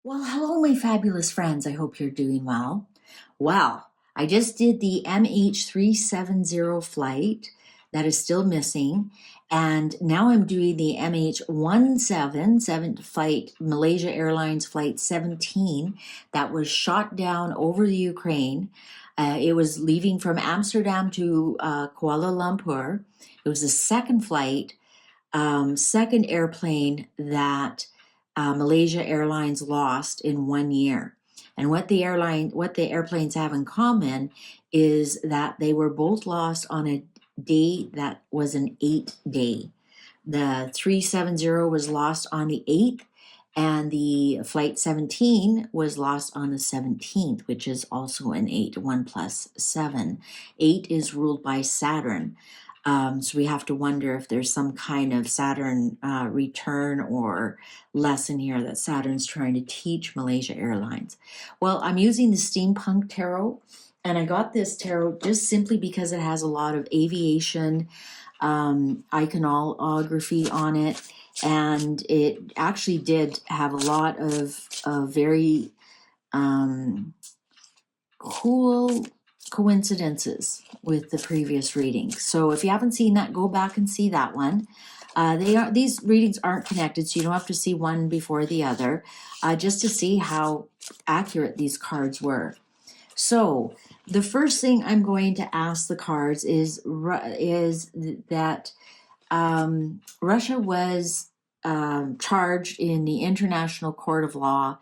Well, hello, my fabulous friends. I hope you're doing well. Well, I just did the MH370 flight that is still missing, and now I'm doing the MH17 flight, Malaysia Airlines Flight 17, that was shot down over the Ukraine. It was leaving from Amsterdam to Kuala Lumpur. It was the second flight, second airplane that Malaysia Airlines lost in 1 year. And what the airplanes have in common is that they were both lost on a day that was an 8-day. The 370 was lost on the 8th, and the Flight 17 was lost on the 17th, which is also an 8, 1 plus 7. 8 is ruled by Saturn. So we have to wonder if there's some kind of Saturn return or lesson here that Saturn's trying to teach Malaysia Airlines. Well, I'm using the Steampunk Tarot, and I got this tarot just simply because it has a lot of aviation iconography on it, and it actually did have a lot of very cool coincidences with the previous readings. So if you haven't seen that, go back and see that one. These readings aren't connected, so you don't have to see one before the other, just to see how accurate these cards were. So the first thing I'm going to ask the cards is that Russia was charged in the International Court of Law,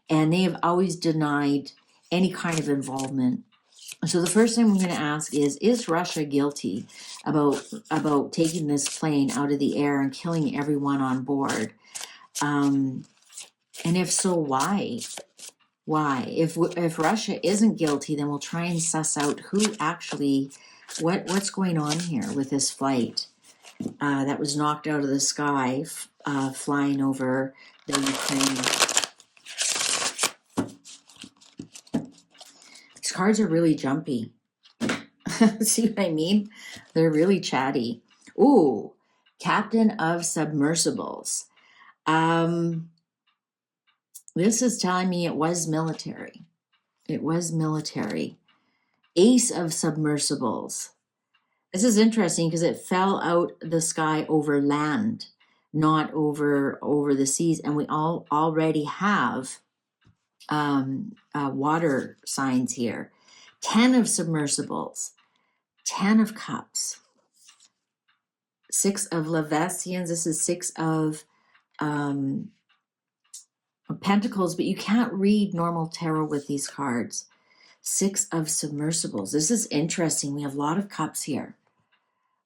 and they have always denied any kind of involvement. So the first thing I'm going to ask is Russia guilty about taking this plane out of the air and killing everyone on board? And if so, why? Why? If Russia isn't guilty, then we'll try and suss out who actually, what's going on here with this flight that was knocked out of the sky, flying over the Ukraine. These cards are really jumpy. See what I mean? They're really chatty. Ooh, Captain of Submersibles. This is telling me it was military. It was military. Ace of Submersibles. This is interesting because it fell out the sky over land, not over the seas, and we already have water signs here. 10 of Submersibles, 10 of Cups, 6 of Levasians. This is 6 of Pentacles, but you can't read normal tarot with these cards. 6 of Submersibles. This is interesting. We have a lot of cups here.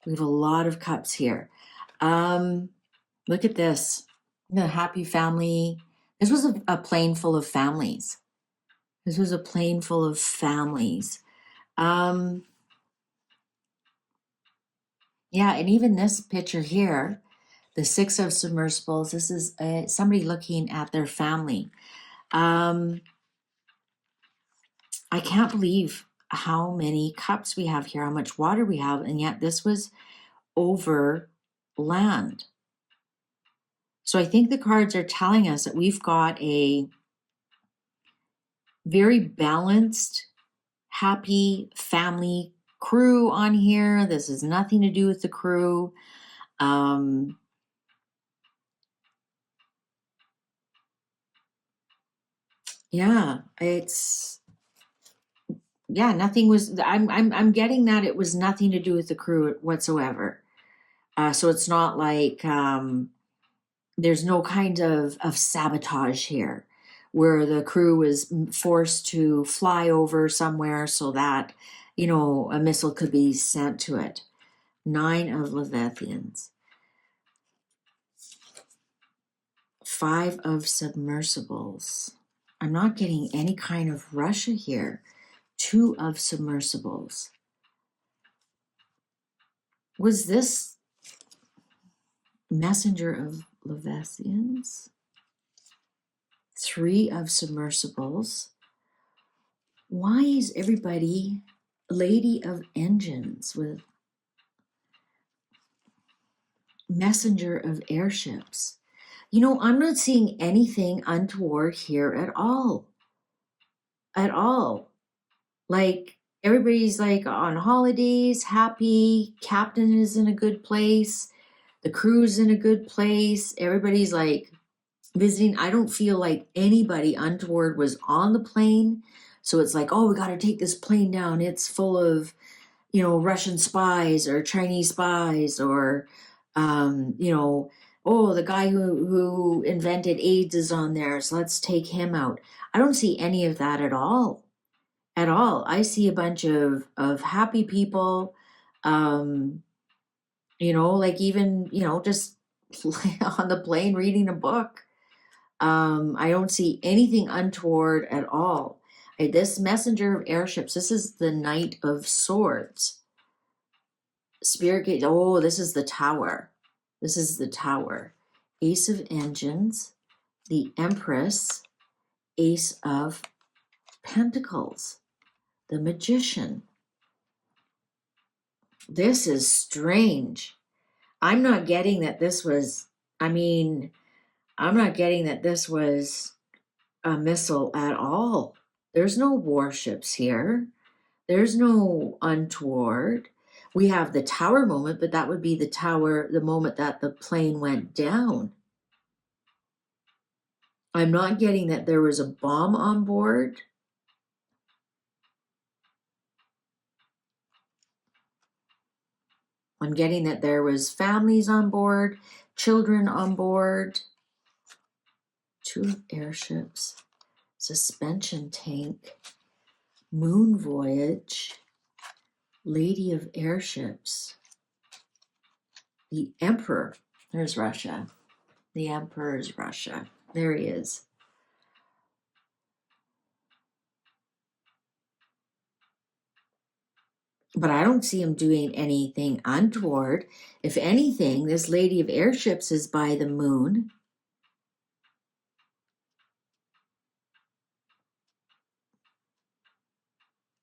We have a lot of cups here. Look at this. The happy family. This was a plane full of families. This was a plane full of families. Yeah, and even this picture here, the 6 of Submersibles, this is somebody looking at their family. I can't believe how many cups we have here, how much water we have, and yet this was over land. So I think the cards are telling us that we've got a very balanced, happy family crew on here. This has nothing to do with the crew. Yeah, nothing was, I'm getting that it was nothing to do with the crew whatsoever. So it's not like there's no kind of sabotage here where the crew was forced to fly over somewhere so that, a missile could be sent to it. 9 of Leviathans. 5 of Submersibles. I'm not getting any kind of Russia here. 2 of Submersibles. Was this Messenger of Leviathans? 3 of Submersibles. Why is everybody Lady of Engines with Messenger of Airships? You know, I'm not seeing anything untoward here at all. At all. Like, everybody's like on holidays, happy, captain is in a good place, the crew's in a good place, everybody's like visiting. I don't feel like anybody untoward was on the plane. So it's like, oh, we got to take this plane down. It's full of, you know, Russian spies or Chinese spies or, you know, oh, the guy who invented AIDS is on there. So let's take him out. I don't see any of that at all. At all. I see a bunch of happy people, you know, like even, you know, just on the plane reading a book. I don't see anything untoward at all. This messenger of airships, this is the Knight of Swords. Spirit gate, oh, this is the Tower. This is the Tower. Ace of Engines, the Empress, Ace of Pentacles, the Magician. This is strange. I'm not getting that this was, I mean, I'm not getting that this was a missile at all. There's no warships here. There's no untoward. We have the tower moment, but that would be the tower, the moment that the plane went down. I'm not getting that there was a bomb on board. I'm getting that there was families on board, children on board. 2 airships, suspension tank, moon voyage, lady of airships, the emperor. There's Russia. The emperor is Russia. There he is. But I don't see him doing anything untoward. If anything, this lady of airships is by the moon.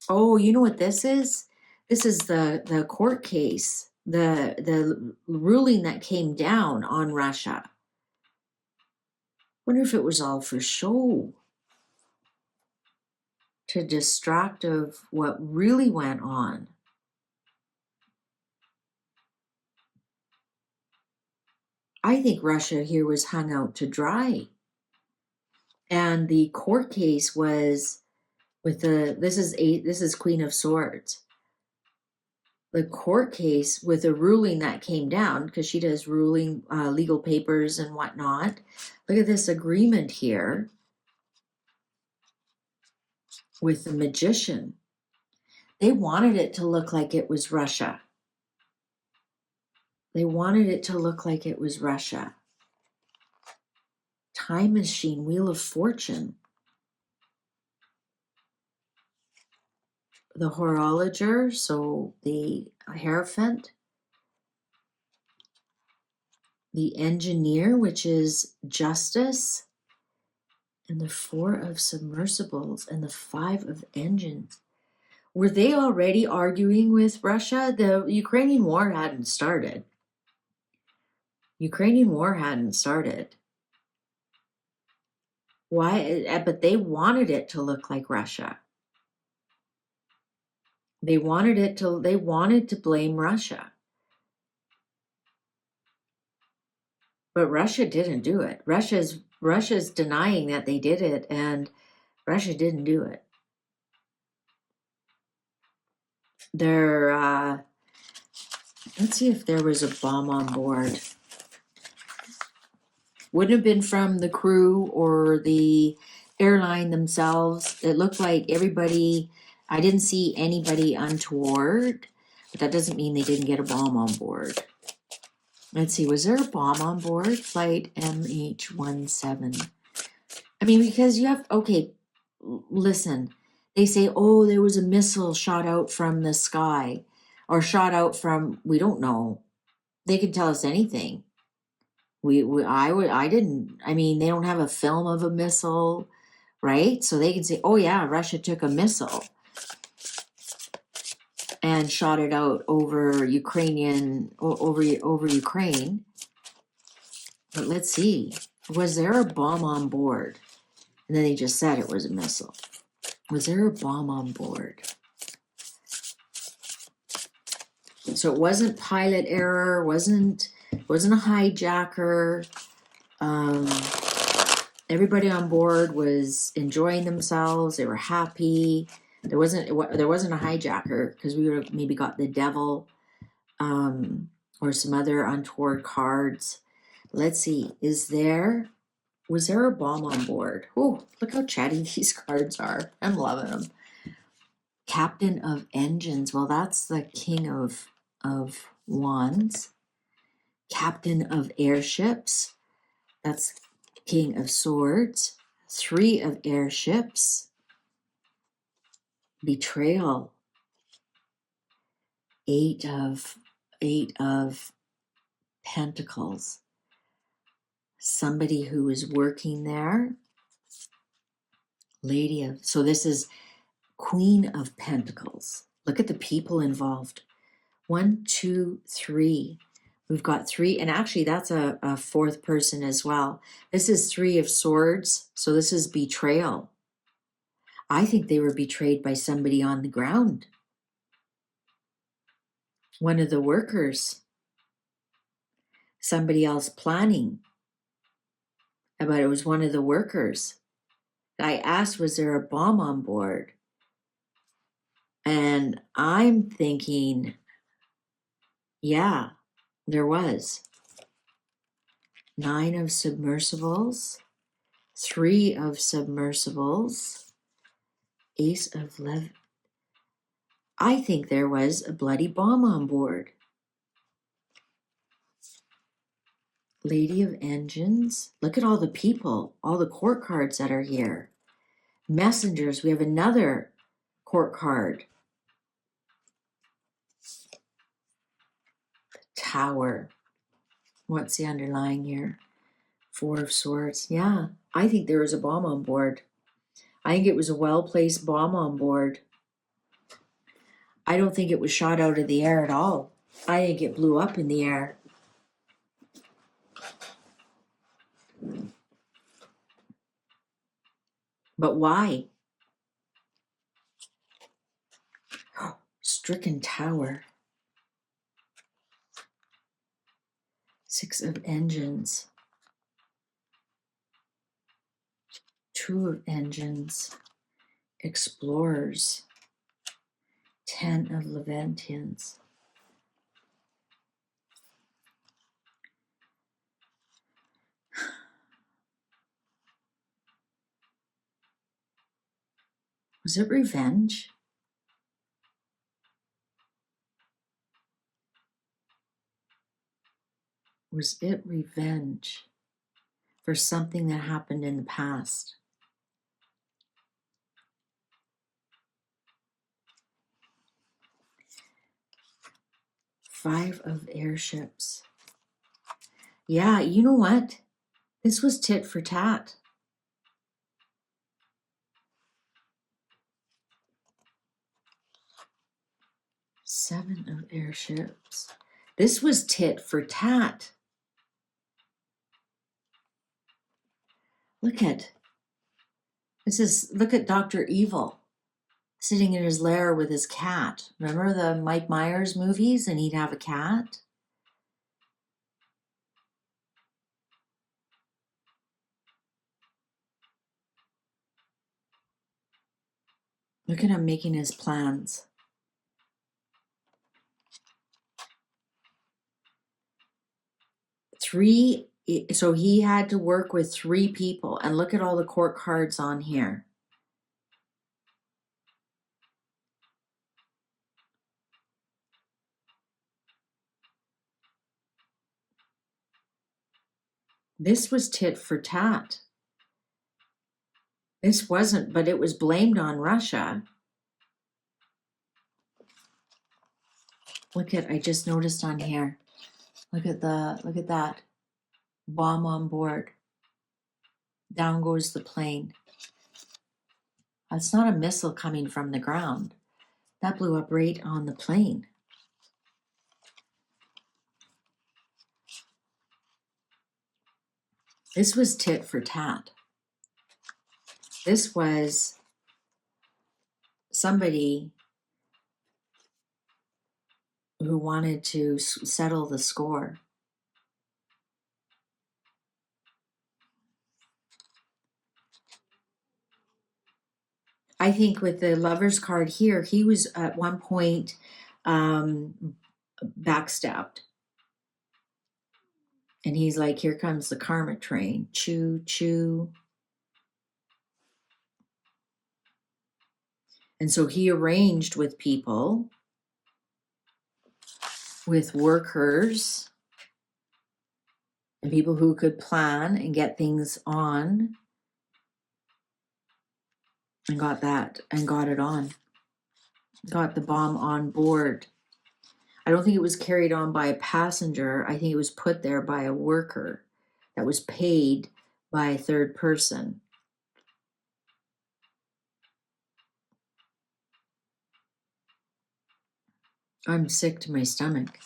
Oh, you know what this is? This is the court case, the ruling that came down on Russia. Wonder if it was all for show, to distract of what really went on. I think Russia here was hung out to dry. And the court case was with this is Queen of Swords. The court case with a ruling that came down, because she does ruling, legal papers and whatnot. Look at this agreement here with the Magician. They wanted it to look like it was Russia. They wanted it to look like it was Russia. Time Machine, Wheel of Fortune. The Horologer, so the Hierophant. The Engineer, which is Justice. And the 4 of Submersibles and the 5 of Engines. Were they already arguing with Russia? The Ukrainian war hadn't started. Ukrainian war hadn't started. Why? But they wanted it to look like Russia. They wanted to blame Russia. But Russia didn't do it. Russia's denying that they did it, and Russia didn't do it. Let's see if there was a bomb on board. Wouldn't have been from the crew or the airline themselves. It looked like everybody, I didn't see anybody untoward, but that doesn't mean they didn't get a bomb on board. Let's see, was there a bomb on board? Flight MH17. I mean, because you have, okay, listen, they say, oh, there was a missile shot out from the sky or shot out from, we don't know. They can tell us anything. I didn't, I mean, they don't have a film of a missile, right? So they can say, oh yeah, Russia took a missile and shot it out over Ukraine. But let's see. Was there a bomb on board? And then they just said it was a missile. Was there a bomb on board? So it wasn't pilot error, wasn't a hijacker. Everybody on board was enjoying themselves. They were happy. There wasn't a hijacker, because we would have maybe got the devil, or some other untoward cards. Let's see. Was there a bomb on board? Oh, look how chatty these cards are. I'm loving them. Captain of Engines. Well, that's the King of Wands. Captain of Airships. That's King of Swords. 3 of Airships. Betrayal. 8 of Pentacles. Somebody who is working there. So this is Queen of Pentacles. Look at the people involved. 1, 2, 3. We've got 3, and actually that's a 4th person as well. This is 3 of Swords, so this is betrayal. I think they were betrayed by somebody on the ground. One of the workers. Somebody else planning. But it was one of the workers. I asked, was there a bomb on board? And I'm thinking, yeah, there was. 9 of submersibles, 3 of submersibles, Ace of Lev. I think there was a bloody bomb on board. Lady of Engines. Look at all the people, all the court cards that are here. Messengers. We have another court card. Tower. What's the underlying here? 4 of Swords. Yeah, I think there was a bomb on board. I think it was a well-placed bomb on board. I don't think it was shot out of the air at all. I think it blew up in the air. But why? Stricken Tower. 6 of Engines. 2 of Engines. Explorers. 10 of Leviathans. Was it revenge? Was it revenge for something that happened in the past? Five of Airships. Yeah, you know what? This was tit for tat. Seven of Airships. This was tit for tat. Look at Dr. Evil sitting in his lair with his cat. Remember the Mike Myers movies, and he'd have a cat? Look at him making his plans. So he had to work with 3 people, and look at all the court cards on here. This was tit for tat. This wasn't, but it was blamed on Russia. I just noticed on here. Look at that. Bomb on board. Down goes the plane. That's not a missile coming from the ground. That blew up right on the plane. This was tit for tat. This was somebody who wanted to settle the score. I think with the Lover's card here, he was at one point backstabbed. And he's like, here comes the karma train. Choo, choo. And so he arranged with people, with workers, and people who could plan and get things on, and got that, and got it on. Got the bomb on board. I don't think it was carried on by a passenger. I think it was put there by a worker that was paid by a third person. I'm sick to my stomach.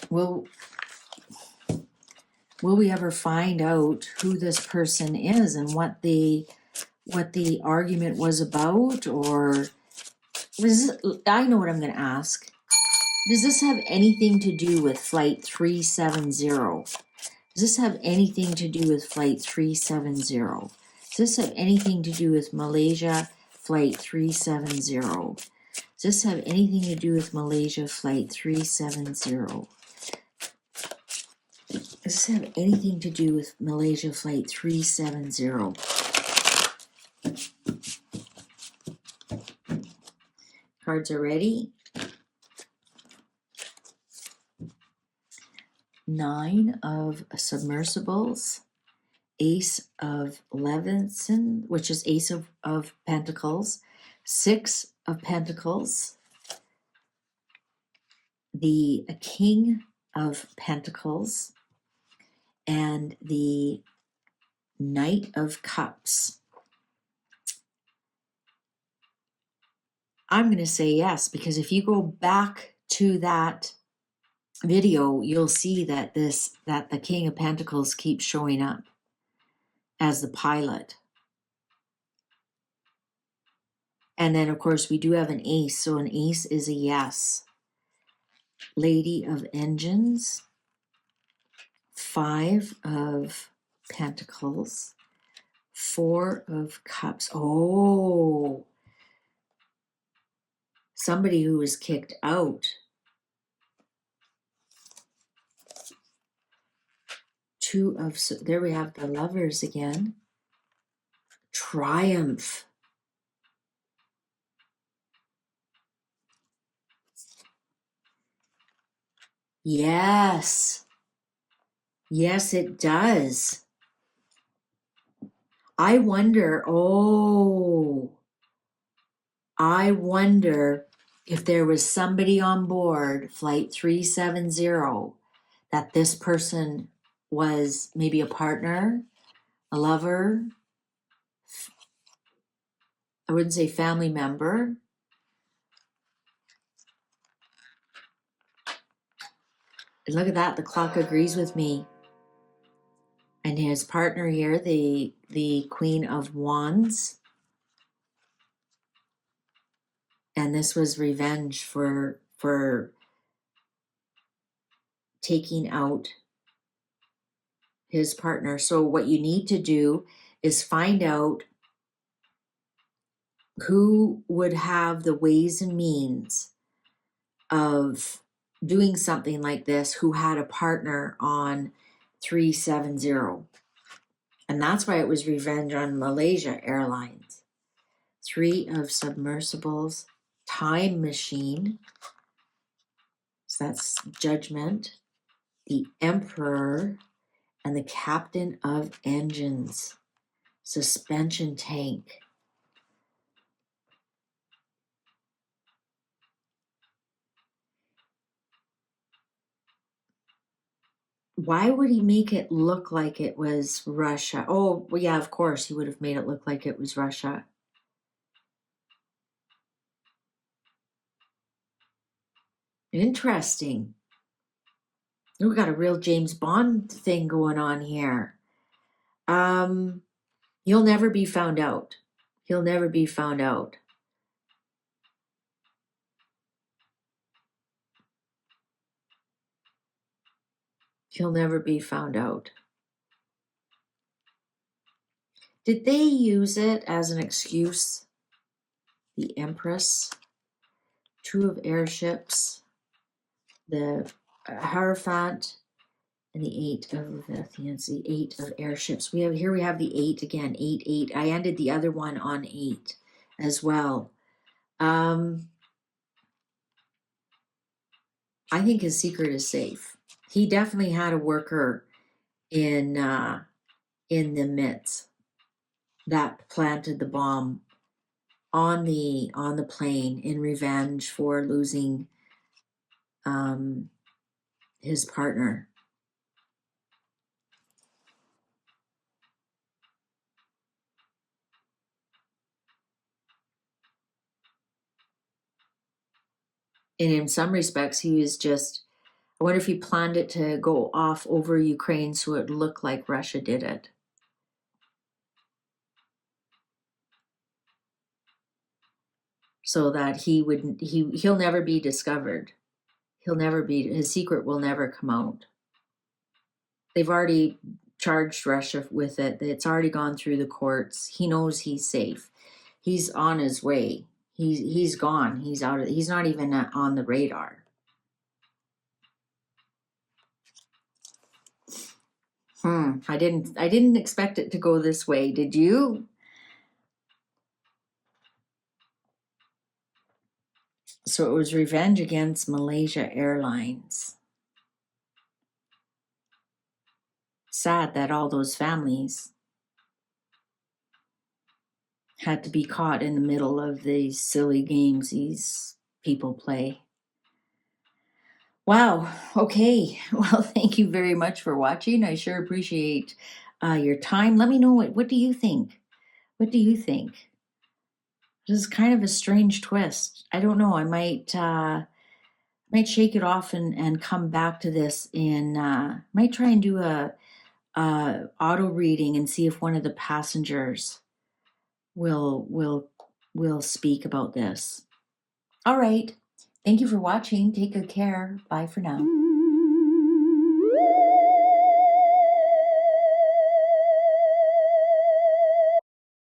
Will we ever find out who this person is and what the argument was about? Or I know what I'm going to ask. Does this have anything to do with Flight 370? Does this have anything to do with Flight 370? Does this have anything to do with Malaysia Flight 370? Does this have anything to do with Malaysia Flight 370? Does this have anything to do with Malaysia Flight 370? Cards are ready. 9 of submersibles, Ace of Levinson, which is Ace of Pentacles, 6 of Pentacles, the King of Pentacles, and the Knight of Cups. I'm going to say yes, because if you go back to that video, you'll see that the King of Pentacles keeps showing up as the pilot. And then, of course, we do have an ace, so an ace is a yes. Lady of Engines, 5 of Pentacles, 4 of Cups. Oh, somebody who was kicked out. 2 of, so there we have the Lovers again. Triumph. Yes. Yes, it does. I wonder if there was somebody on board Flight 370 that this person was maybe a partner, a lover, I wouldn't say family member. And look at that, the clock agrees with me. And his partner here, the Queen of Wands. And this was revenge for taking out his partner. So what you need to do is find out who would have the ways and means of doing something like this, who had a partner on 370. And that's why it was revenge on Malaysia Airlines. 3 of submersibles, time machine. So that's Judgment, the Emperor, and the Captain of Engines, suspension tank. Why would he make it look like it was Russia? Oh, well, yeah, of course, he would have made it look like it was Russia. Interesting. We got a real James Bond thing going on here. He'll never be found out. He'll never be found out. He'll never be found out. Did they use it as an excuse? The Empress, 2 of airships, the Hierophant, and the 8 of the 8 of airships. We have the 8 again, 8, 8. I ended the other one on 8 as well. I think his secret is safe. He definitely had a worker in the midst that planted the bomb on the plane in revenge for losing his partner. And in some respects, he was just, I wonder if he planned it to go off over Ukraine so it looked like Russia did it. So that he'll never be discovered. His secret will never come out. They've already charged Russia with it. It's already gone through the courts. He knows he's safe. He's on his way. He's gone. He's not even on the radar. I didn't expect it to go this way. Did you? So it was revenge against Malaysia Airlines. Sad that all those families had to be caught in the middle of these silly games these people play. Wow. Okay. Well, thank you very much for watching. I sure appreciate your time. Let me know what do you think? What do you think? This is kind of a strange twist. I don't know. I might shake it off and come back to this and might try and do a auto reading and see if one of the passengers will speak about this. All right. Thank you for watching. Take good care. Bye for now.